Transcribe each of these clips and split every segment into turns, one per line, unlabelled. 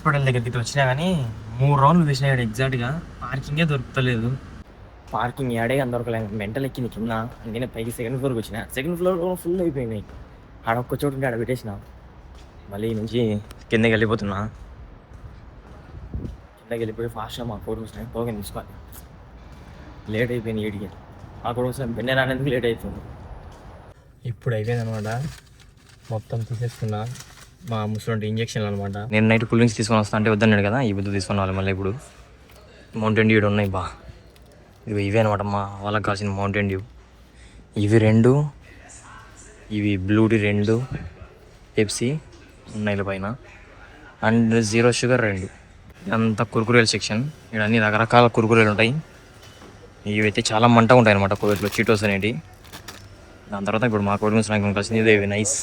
Hospital దగ్గరికి వచ్చినా కానీ 3 రౌండ్లు వేసినాడు ఎగ్జాక్ట్గా. పార్కింగే దొరుకుతలేదు. పార్కింగ్ యాడే అని దొరకలేదు. మెంటల్ ఎక్కింది కింద. అందుకనే పైకి సెకండ్ ఫ్లోర్కి వచ్చిన. సెకండ్ ఫ్లోర్ ఫుల్ అయిపోయినాయి. ఆడొక్క చోటు ఉంటే ఆడ పెట్టేసిన. మళ్ళీ నుంచి కిందకి వెళ్ళిపోతున్నా. కిందకి వెళ్ళిపోయి ఫాస్ట్గా మా కోడి వస్తున్నాయి. టోకెన్ తీసుకోవాలి. లేట్ అయిపోయింది 7కి. మా కోడి వస్తున్నాయి. బెన్నె రానేందుకు లేట్ అవుతుంది. ఇప్పుడు అయిపోయింది అనమాట. మొత్తం తీసేసుకున్నా. మా ముసలి ఇంజక్షన్లు అనమాట. నేను నైట్ కూల్ డ్రింక్స్ తీసుకొని వస్తా అంటే వద్దన్నాడు కదా, ఈ బుద్ధి తీసుకుని వాళ్ళు మళ్ళీ ఇప్పుడు మౌంటైన్ డ్యూ ఉన్నాయి. ఇవే అనమాట మా వాళ్ళకి కావాల్సిన మౌంటైన్ డ్యూ. ఇవి 2, ఇవి బ్లూటీ 2, పెప్సీ ఉన్నాయి పైన, అండ్ 0 షుగర్ 2. అంతా కుర్కురేల సెక్షన్. ఇక్కడ అన్ని రకరకాల కుర్కురేలు ఉంటాయి. ఇవైతే చాలా మంటగా ఉంటాయి అనమాట. కోవిడ్లో చీటోస్ అనేవి. దాని తర్వాత ఇప్పుడు మా కోడి నాకు కలిసింది ఇవి నైస్.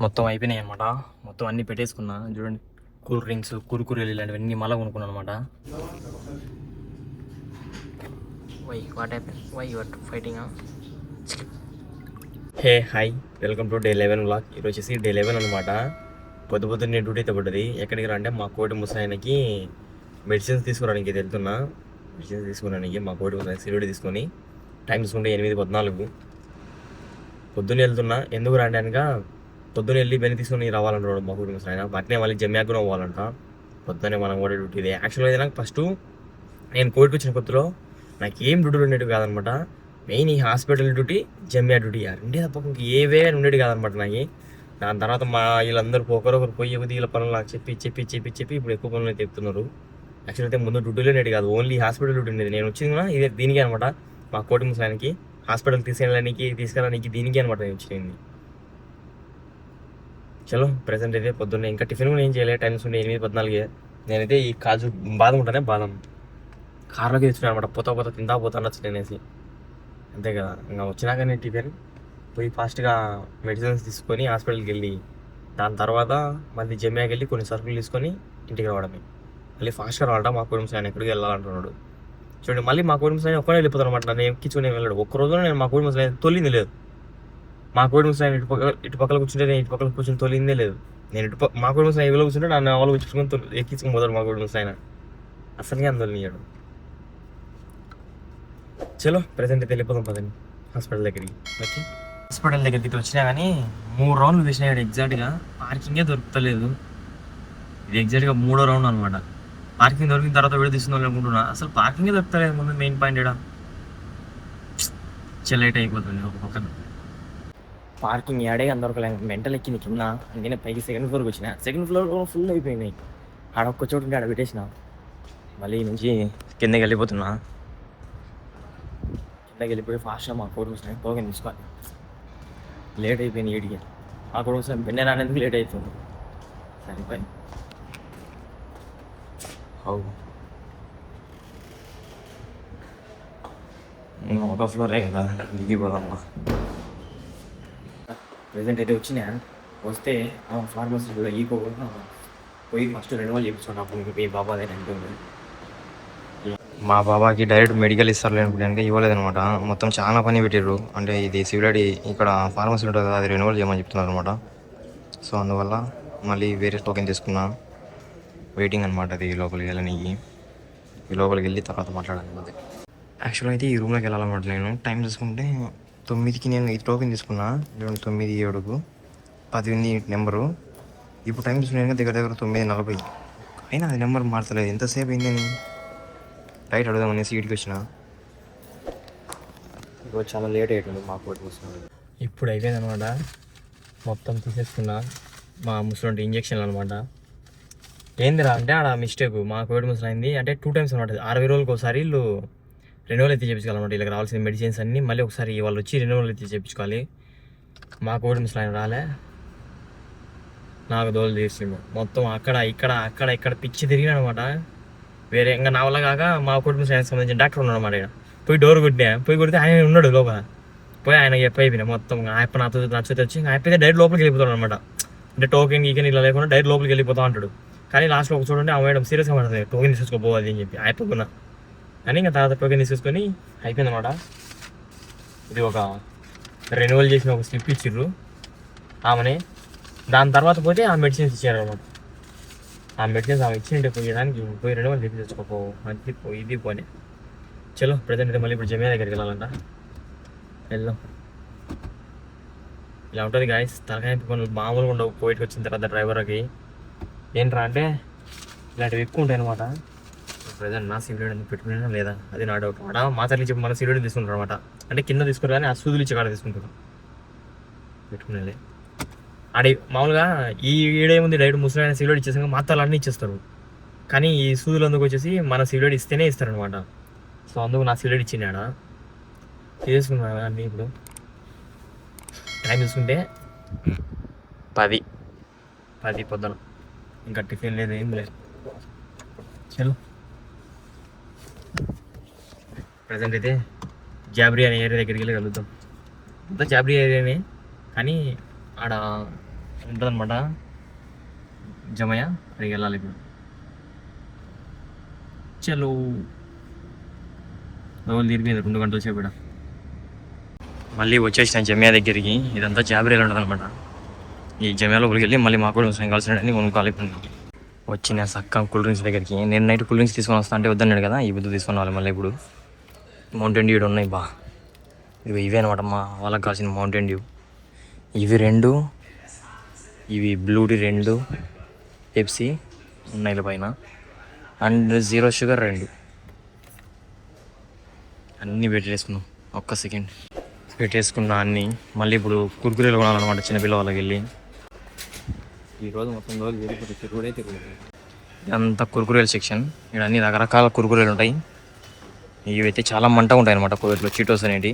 మొత్తం అయిపోయినాయి అనమాట. మొత్తం అన్నీ పెట్టేసుకున్నా. చూడండి, కూల్ డ్రింక్స్, కుర్కురేలు ఇలాంటివన్నీ మళ్ళీ కొనుక్కున్నాను అనమాట. Hey hi, welcome to day 11 vlog. ఈరోజు వచ్చేసి డే 11 అనమాట. పొద్దున్నే డ్యూటీ అయితే పడ్డది. ఎక్కడికి రా అంటే మా కోటి ముసలాయనకి మెడిసిన్స్ తీసుకురానికి వెళ్తున్నా. మెడిసిన్స్ తీసుకురానికి మా కోటి ముసలాయన సిరిడి తీసుకొని టైం చూసుకుంటే 8:14. పొద్దున్నే వెళ్తున్నా. ఎందుకు రండి అనగా పొద్దున్న వెళ్ళి బెని తీసుకొని రావాలంటాడు మా కోటి ముసలాయన. అట్నే మళ్ళీ జమ్యాకు కూడా పోవాలంట. పొద్దున్నే మనం కూడా డ్యూటీ ఇది. యాక్చువల్గా అయితే నాకు ఫస్ట్ నేను కోవిడ్కి వచ్చిన కొత్తలో నాకు ఏం డ్యూటీలు ఉండేవి కాదనమాట. మెయిన్ ఈ హాస్పిటల్ డ్యూటీ, జమ్యా డ్యూటీ రెండే తప్ప ఇంక ఏవే ఉండేవి కాదనమాట నాకు. దాని తర్వాత మా వీళ్ళందరూ ఒకరొకరు పోయి వీళ్ళ పనులు నాకు చెప్పి ఇప్పుడు ఎక్కువ పనులు అయితే చెప్తున్నారు. యాక్చువల్ అయితే ముందు డ్యూటీలో ఉండేది కాదు, ఓన్లీ హాస్పిటల్ డ్యూటీ ఉండేది. నేను వచ్చింది కూడా ఇదే దీనికి అనమాట. మా కోటి ముసలానికి హాస్పిటల్ తీసుకెళ్ళడానికి దీనికి అనమాట నేను వచ్చింది. చలో ప్రెసెంట్ అయితే పొద్దున్నే ఇంకా టిఫిన్ కూడా ఏం చేయలేదు. టైమ్స్ ఉండే 8:14. నేనైతే ఈ కాజు బాదం ఉంటానే బాదం కార్లోకి తెచ్చున్నాను అనమాట. పోతా తింటా అనొచ్చు అనేసి. అంతే కదా, ఇంకా వచ్చినాక నేను టిఫిన్ పోయి ఫాస్ట్గా మెడిసిన్స్ తీసుకొని హాస్పిటల్కి వెళ్ళి దాని తర్వాత మళ్ళీ జమ్యాకి వెళ్ళి కొన్ని సరుకులు తీసుకొని ఇంటికి రావడమే. మళ్ళీ ఫాస్ట్గా రావడం. మా కుటుంబ ఆయన ఎక్కడికి వెళ్ళాలంటున్నాడు. చూడండి, మళ్ళీ మా కుటుంబ ఆయన ఒక్కడే వెళ్ళిపోతాను అనమాట. నేను ఎక్కించుకుని వెళ్ళాడు. ఒక్కరోజు నేను మా కుటుంబ ఆయన తొలింది లేదు. మా కోడి ముసలాయన ఇటుపక్కల కూర్చుంటే నేను ఇటుపక్కల కూర్చొని తొలిందే లేదు. నేను మా కోడి ముసలాయన ఎవరో కూర్చుంటే నన్ను వాళ్ళు కూర్చుని ఎక్కించుకుని పోతాడు మా కోడి ముసలాయన. అసలుగా అందరినియాడు. చలో ప్రెసెంట్ అయితే వెళ్ళిపోతాం పదండి హాస్పిటల్ దగ్గరికి. ఓకే, హాస్పిటల్ దగ్గరికి వచ్చినా కానీ 3 రౌండ్లు వేసినాడు ఎగ్జాక్ట్గా. పార్కింగే దొరుకుతలేదు. ఇది ఎగ్జాక్ట్గా 3వ రౌండ్ అనమాట. పార్కింగ్ దొరికిన తర్వాత వీడియో తీసుకుందాం అనుకుంటున్నా. అసలు పార్కింగే దొరుకుతలేదు. ముందు మెయిన్ పాయింట్ ఇక్కడ చెల్లైట్ అయిపోతుంది. ఒక పక్కన పార్కింగ్ యాడే అని దొరకలేదు. మెంటల్ ఎక్కింది కింద. అందుకనే పైకి సెకండ్ ఫ్లోర్కి వచ్చిన. సెకండ్ ఫ్లోర్ ఫుల్ అయిపోయినాయి. ఆడొక్క చోటు ఉంటే ఆడ పెట్టేసిన. మళ్ళీ నుంచి కిందకి వెళ్ళిపోతున్నా. కిందకి వెళ్ళిపోయి ఫాస్ట్గా మా కోడి వస్తున్నాయి. టోకెన్ తీసుకోవాలి. లేట్ అయిపోయింది 7కి. మా కోడి వస్తున్నాయి. బెన్నె రానేందుకు లేట్ అవుతుంది. సరిపోయి ఒక ఫ్లోరే కదా, దిగిపోదమ్మా. ప్రెసెంట్ అయితే వచ్చినా. వస్తే ఫార్మసీలో పోయి ఫస్ట్ రెన్యువల్ చేయించుకోండి. అప్పుడు మీ బాబా అదే అంటుంది. మా బాబాకి డైరెక్ట్ మెడికల్ ఇస్తారు అనుకుంటే ఇవ్వలేదు అనమాట. మొత్తం చాలా పని పెట్టారు. అంటే ఇది సివిలాడి ఇక్కడ ఫార్మసీ ఉంటుంది కదా, అది రెన్యువల్ చేయమని చెప్తున్నారు అనమాట. సో అందువల్ల మళ్ళీ వేరే టోకెన్ తీసుకున్నా. వెయిటింగ్ అనమాట. అది లోపలికి వెళ్ళడానికి. ఈ లోపలికి వెళ్ళి తర్వాత మాట్లాడాలి. యాక్చువల్గా అయితే ఈ రూమ్లోకి వెళ్ళాలన్నమాట. నేను టైం చూసుకుంటే 9కి నేను ఈ టోకెన్ తీసుకున్నా. 9, 7, 10 నెంబరు. ఇప్పుడు టైం చూసుకున్నాను దగ్గర 9:40. అయినా అది నెంబర్ మార్చలేదు. ఎంతసేపు అయిందని రైట్ అడుగుదామని సీట్కి వచ్చిన. ఇప్పుడు చాలా లేట్ అవుతుంది మా కోటి ముసలి. ఇప్పుడు అయిపోయింది అనమాట. మొత్తం తీసేసుకున్నా. మా ముసలి ఇంజక్షన్లు అనమాట. ఏందిరా అంటే ఆడ మిస్టేక్ మా కోవిడ్ ముసలి అయింది. అంటే 2 టైమ్స్ అనమాట. 60 రోజులకు ఒకసారి వీళ్ళు రెన్యువల్ అయితే చేయించుకోవాలన్నమాట. వీళ్ళకి రావాల్సిన మెడిసిన్స్ అన్నీ మళ్ళీ ఒకసారి వాళ్ళు వచ్చి రెన్యువల్ అయితే చేయించుకోవాలి. మా కోవిడ్ ముసలి ఆయన రాలే. నాకు దోలు చేసిండు. మొత్తం అక్కడ పిచ్చి తిరిగినా అనమాట. వేరే ఇంకా నా వల్ల కాక మా కోవిడ్ ముసలి ఆయనకు సంబంధించిన డాక్టర్ ఉన్నాడు అనమాట. ఇక్కడ పోయి డోర్ కొడితే ఆయన ఉన్నాడు లోపల. పోయి ఆయన అయిపోయినా మొత్తం ఆయన నచ్చితే వచ్చి అయిపోతే డైరెక్ట్ లోపలికి వెళ్ళిపోతాడు అనమాట. అంటే టోకెన్ ఇలా లేకుండా డైరెక్ట్ లోపలికి వెళ్ళిపోతా అంటాడు. కానీ లాస్ట్లో ఒక చూడండి ఆ మేడం సీరియస్గా పడుతుంది, టోకెన్ తీసుకోపోవాలి అని చెప్పి అయిపోకున్నా. అని ఇంకా తర్వాత టోకెన్ తీసుకొని అయిపోయింది అనమాట. ఇది ఒక రెన్యువల్ చేసిన ఒక స్లిప్ ఇచ్చిర్రు ఆమెనే. దాని తర్వాత పోతే ఆ మెడిసిన్స్ ఇచ్చారు అనమాట. ఆ మెడిసిన్స్ ఆమె ఇచ్చింటే పోయడానికి పోయి 2 చెప్పి తెచ్చుకోపో అది ఇది పోనీ. చలో ప్రజెంట్ అయితే మళ్ళీ ఇప్పుడు జమియా దగ్గరికి వెళ్ళాలంట. వెళ్దాం. ఇలా ఉంటుంది గాయస్, తలకాయ పనులు మామూలుగా ఉండవు పోయిట్కి వచ్చిన తర్వాత డ్రైవర్కి. ఏంట్రా అంటే ఇలాంటివి ఎక్కువ ఉంటాయి అనమాట. ప్రజెంట్ నా సీరియడ్ ఎందుకు పెట్టుకున్నా లేదా అది నా డౌట్. ఆడ మాతర్లు చెప్పి మన సీరియడ్ తీసుకుంటారు అనమాట. అంటే కింద తీసుకుంటారు కానీ ఆ సూదులు ఇచ్చి కాడ తీసుకుంటారు. పెట్టుకునేది ఆడ మామూలుగా ఈ ఈడేముంది డైరెక్ట్ ముసలి సీరియడ్ ఇచ్చేసాక మాతలు అన్నీ ఇచ్చేస్తారు. కానీ ఈ సూదులు అందుకు వచ్చేసి మన సీరియడ్ ఇస్తేనే ఇస్తారనమాట. సో అందుకు నా సీరియడ్ ఇచ్చింది ఆడ తీసుకున్నాను అన్నీ. ఇప్పుడు టైం చూసుకుంటే 10 పొద్దున. ఇంకా టిఫిన్ లేదు, ఏం లేదు. చలో ప్రజెంట్ అయితే జాబ్రీ అనే ఏరియా దగ్గరికి వెళ్ళి కలుగుతాం. అంతా జాబ్రీ ఏరియానే కానీ ఆడ ఉంటుందన్నమాట జమయ, అక్కడికి వెళ్ళాలి ఇప్పుడు. చలో రోజులు తిరిగి 2 గంటల సేపు ఇక్కడ. మళ్ళీ వచ్చేసిన జమియా దగ్గరికి. ఇదంతా జాబ్రీలో ఉంటుంది అనమాట. ఈ జమియాలో వెళ్ళి మళ్ళీ మాకు కూడా కావాల్సిన కొనుక్కోవాలి. వచ్చిన సక్క కూల్ డ్రింక్స్ దగ్గరికి. నేను నైట్ కూల్ డ్రింక్స్ తీసుకొని వస్తా అంటే వద్దన్నాడు కదా, ఈ బుద్ధి తీసుకొని రావాలి మళ్ళీ. ఇప్పుడు మౌంటైన్ డ్యూ ఉన్నాయి బా, ఇవే అనమాట మా వాళ్ళకి కావాల్సిన మౌంటైన్ డ్యూ. ఇవి 2, ఇవి బ్లూటీ 2, పెప్సీ ఉన్నాయి పైన, అండ్ 0 షుగర్ 2. అన్నీ పెట్టేసుకున్నాం. ఒక్క సెకండ్ పెట్టేసుకున్నా అన్నీ. మళ్ళీ ఇప్పుడు కుర్కురేలు కొనాలన్నమాట చిన్నపిల్ల వాళ్ళకి వెళ్ళి. ఈరోజు మొత్తం రోజులు వెళ్ళిపోతే తిరుగుడే తిరుగుతుంది. ఇదంతా కుర్కురేల సెక్షన్. ఇక్కడ అన్ని రకరకాల కుర్కురేలు ఉంటాయి. ఇవి అయితే చాలా మంట ఉంటాయి అనమాట కోవిడ్లో, చీటోస్ అనేవి.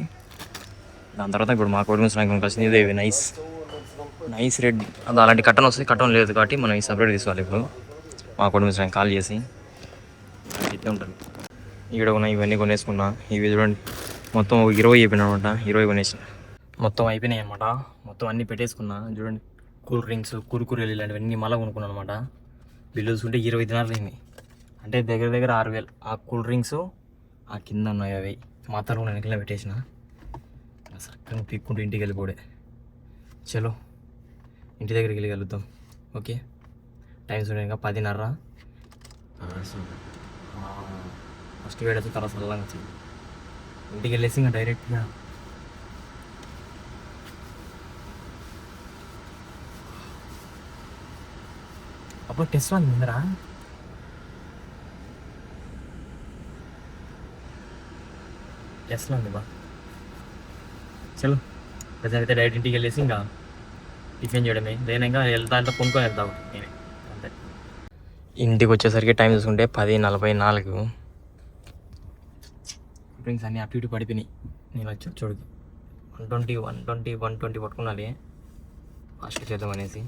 దాని తర్వాత ఇప్పుడు మా కోవిడ్ నాకు కలిసింది ఇవి నైస్ రెడ్. అది అలాంటి కట్టన్ వస్తుంది, కట్టన్ లేదు కాబట్టి మనం ఈ సపరేట్ తీసుకోవాలి. ఇప్పుడు మా కోవిడ్ నాకు కాల్ చేసి అయితే ఉంటుంది. ఇక్కడ ఉన్నాయి ఇవన్నీ కొనేసుకున్నా. ఇవి చూడండి మొత్తం 20 అయిపోయినాయి అనమాట. 20 కొనేసి మొత్తం అయిపోయినాయి అనమాట. మొత్తం అన్నీ పెట్టేసుకున్నా. చూడండి కూల్ డ్రింక్స్, కుర్కురేలు ఇలాంటివన్నీ మళ్ళీ కొనుక్కున్నాను అనమాట. బిల్లు చూసుకుంటే 20 దినాలు అయింది. అంటే దగ్గర దగ్గర 6,000. ఆ కూల్ డ్రింక్స్ ఆ కింద ఉన్నాయి అవి మాత్రం నేను వెనకలా పెట్టేసిన. చక్కగా పీక్కుంటూ ఇంటికి వెళ్ళిపోడే. చలో ఇంటి దగ్గరికి వెళ్ళి కలుద్దాం. ఓకే టైం చూడండి ఇంకా 10:30. ఫస్ట్ వేడైతే తర్వాత చల్లగా వచ్చింది. ఇంటికి వెళ్ళేసి ఇంకా డైరెక్ట్గా అప్పుడు టెస్ట్ ఉంది ముందరా. టెస్ట్లో ఉంది బా. చలో ప్రజెంట్ అయితే డైరెక్ట్ ఇంటికి వెళ్ళేసి ఇంకా టిఫిన్ చేయడమే. నేను ఇంకా వెళ్తా అంటే కొనుక్కొని వెళ్తాను నేనే అంతే. ఇంటికి వచ్చేసరికి టైం చూసుకుంటే 10:44. డ్రింక్స్ అన్నీ అటు ఇటు పడిపోయినాయి. నేను వచ్చి చూడకి 120 పట్టుకున్నాలి ఫాస్ట్ చేద్దాం అనేసి.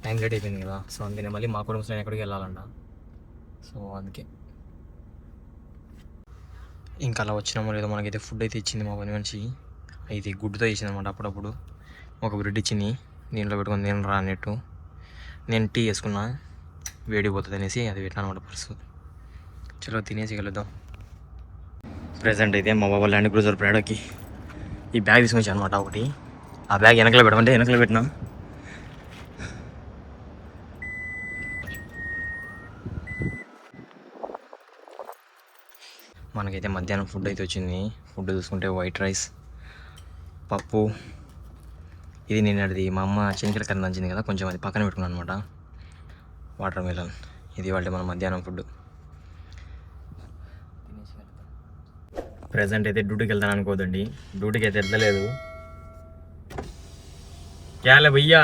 టైం లేట్ అయిపోయింది కదా, సో అందుకనే మళ్ళీ మా కుటుంబం నేను ఎక్కడికి వెళ్ళాలంట. సో అందుకే ఇంకా అలా వచ్చినామో లేదో మనకైతే ఫుడ్ అయితే ఇచ్చింది మా పని మనిషి. అయితే గుడ్డుతో ఇచ్చింది అనమాట. అప్పుడప్పుడు ఒక బ్రెడ్ ఇచ్చింది, దీంట్లో పెట్టుకొని నేను రా అన్నట్టు. నేను టీ వేసుకున్నా, వేడిపోతుంది అనేసి అది పెట్టాను అనమాట పర్సు. చలో తినేసి వెళ్దాం. ప్రెజెంట్ అయితే మా బాబా ల్యాండ్ క్రూజర్ ప్రైడోకి ఈ బ్యాగ్ తీసుకొచ్చాను అనమాట ఒకటి. ఆ బ్యాగ్ వెనకలో పెట్టమంటే వెనకలో పెట్టినా. మనకైతే మధ్యాహ్నం ఫుడ్ అయితే వచ్చింది. ఫుడ్ చూసుకుంటే వైట్ రైస్, పప్పు. ఇది నిన్నటిది మా అమ్మ చెనికల కర్రీ నంచింది కదా, కొంచెం అది పక్కన పెట్టుకున్నాను అనమాట. Water melon. ఇది వాళ్ళ మన మధ్యాహ్నం ఫుడ్. ప్రెజెంట్ అయితే డ్యూటీకి వెళ్తాను అనుకోదండి. డ్యూటీకి అయితే వెళ్ళలేదు. क्या है भैया?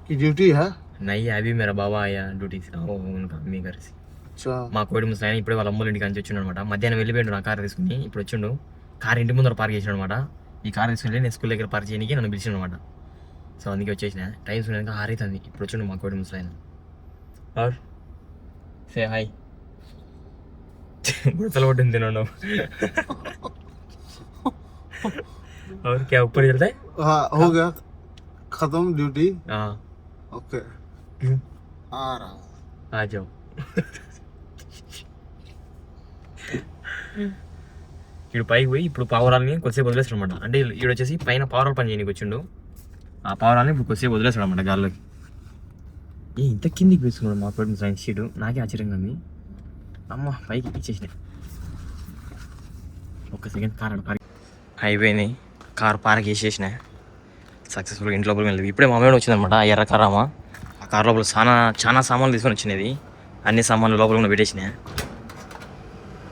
ये ड्यूटी है?
नहीं अभी मेरा बाबा आया ड्यूटी से, उनका మీ घर से. మా కోడి ముసలాయన ఇప్పుడే వాళ్ళ అమ్మోళ్ళ ఇంటికి అంచి వచ్చిండు అనమాట. మధ్యాహ్నం వెళ్ళిపోయాడు నా కారు తీసుకుని. ఇప్పుడు వచ్చిండు, కారు ఇంటి ముందర పార్క్ చేసాడు అనమాట. ఈ కారు తీసుకుని నేను స్కూల్ దగ్గర పార్క్ చేయడానికి నన్ను పిలిచాడు అనమాట. సో అందుకే వచ్చేసిన. టైం చూడడానికి 6 అవుతుంది. ఇప్పుడు వచ్చిండు మా కోడి ముసలాయన. और से हाय गुड़तल पट्टिंది తినను. और क्या ऊपर चलता है?
हाँ हो गया खत्म ड्यूटी.
हाँ
ओके आ रहा हूँ.
आ जाओ. ఇడు పైకి పోయి ఇప్పుడు పావురాలని కొద్దిసేపు వదిలేస్తాడు అనమాట. అంటే ఈడు వచ్చేసి పైన పావురాలు పని చేయడానికి వచ్చిండు. ఆ పావురాలని ఇప్పుడు కొద్దిసేపు వదిలేస్తాడు అనమాట గాల్లోకి. ఇంత కిందికి వేసుకున్నాడు మా కోటి ముసలాయన షీటు. నాకే ఆశ్చర్యంగా ఉంది. అమ్మ పైకి ఇచ్చేసినాయి. ఒక్క సెకండ్ కార్ అయిపోయింది. కార్ పార్క్ చేసేసిన సక్సెస్ఫుల్గా ఇంట్లో లోపలికి వెళ్ళి ఇప్పుడే మా అమ్మాయి వచ్చిందనమాట. ఆ ఎర్ర కార్ అమ్మ. ఆ కార్ లోపల చాలా సామాన్లు తీసుకొని వచ్చినది. అన్ని సామాన్లు లోపల కూడా పెట్టేసినాయి.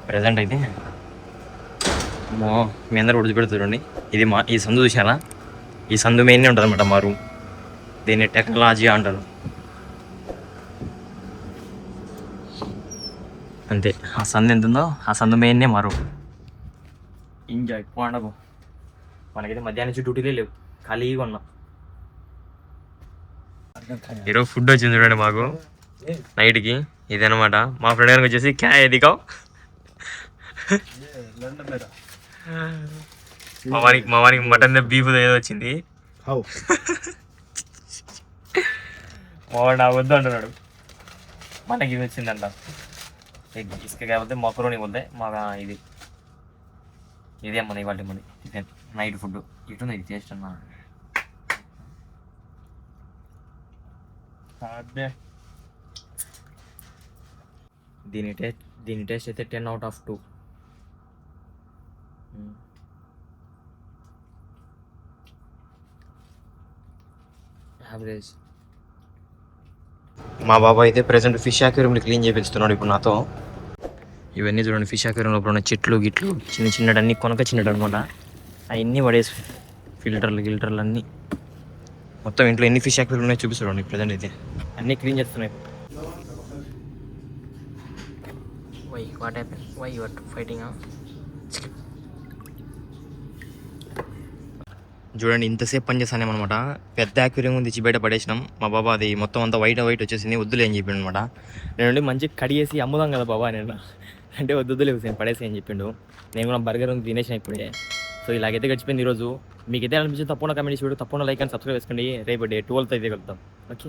ప్రజెంట్ అయితే మీ అందరూ ఉడిచిపెడుతుండండి. ఈ సందు చూసారా? ఈ సందు మెయిన్ ఉంటుంది అనమాట మా రూమ్. దీన్ని టెక్నాలజీ అంటారు. అంతే, ఆ సందు ఎంత ఉందో ఆ సందు మెయిన్నే మా రూమ్. ఎంజాయ్ పండగ. మనకైతే మధ్యాహ్నం నుంచి డ్యూటీలే లేవు, ఖాళీగా ఉన్నాం. ఈరోజు ఫుడ్ వచ్చింది చూడండి మాకు నైట్కి. ఇదనమాట మా ఫ్రెండ్ గారికి వచ్చేసి క్యా ఎదిగావు. మా వానికి మటన్ బీఫ్ ఏదో వచ్చింది. మా వాడు నా వద్దు అంటున్నాడు. మనకి ఇది వచ్చిందంట. ఇసుక కాకపోతే మొక్కరోని వద్దే మాకు ఇదే మన ఇవాళ మన టిఫిన్ నైట్ ఫుడ్. ఇటు ఇది టేస్ట్ అన్నా. దీని టేస్ట్ అయితే 10/2. యావరేజ్. మా బాబా అయితే ప్రెసెంట్ ఫిష్ అక్వేరియంని క్లీన్ చేపిస్తున్నాడు ఇప్పుడు నాతో. ఇవన్నీ చూడండి, ఫిష్ అక్వేరియం లోపల ఉన్న చెట్లు గిట్లు చిన్నటి అన్నీ చిన్నట్టు అనమాట. అవన్నీ పడేసి గిల్టర్లు అన్నీ మొత్తం ఇంట్లో ఎన్ని ఫిష్ అక్వేరియం ఉన్నాయో చూపిస్తాడు ప్రజెంట్ అయితే. అన్నీ క్లీన్ చేస్తున్నాయి. What happen? Why you are fighting? చూడండి ఇంతసేపు పని చేస్తానేమనమాట. పెద్ద అక్వేరియం తెచ్చి బయట పడేసినాం. మా బాబా అది మొత్తం అంతా వైట్ వచ్చేసింది, వద్దులే అని చెప్పిండు అనమాట. నేను మంచిగా కడిగేసి అమ్ముదాం కదా బాబా నేను అంటే వద్దులే నేను పడేసి అని చెప్పిండు. నేను కూడా బర్గర్ తినేసిన ఇప్పుడే. సో ఇలాగైతే గడిచిపోయింది ఈరోజు. మీకు అయితే అనిపించింది తప్పకుండా కమెంట్ చేసి తప్పకుండా లైక్ అండ్ సబ్స్క్రైబ్ చేసుకోండి. రేపు డే 12 అయితే కలుద్దాం. ఓకే.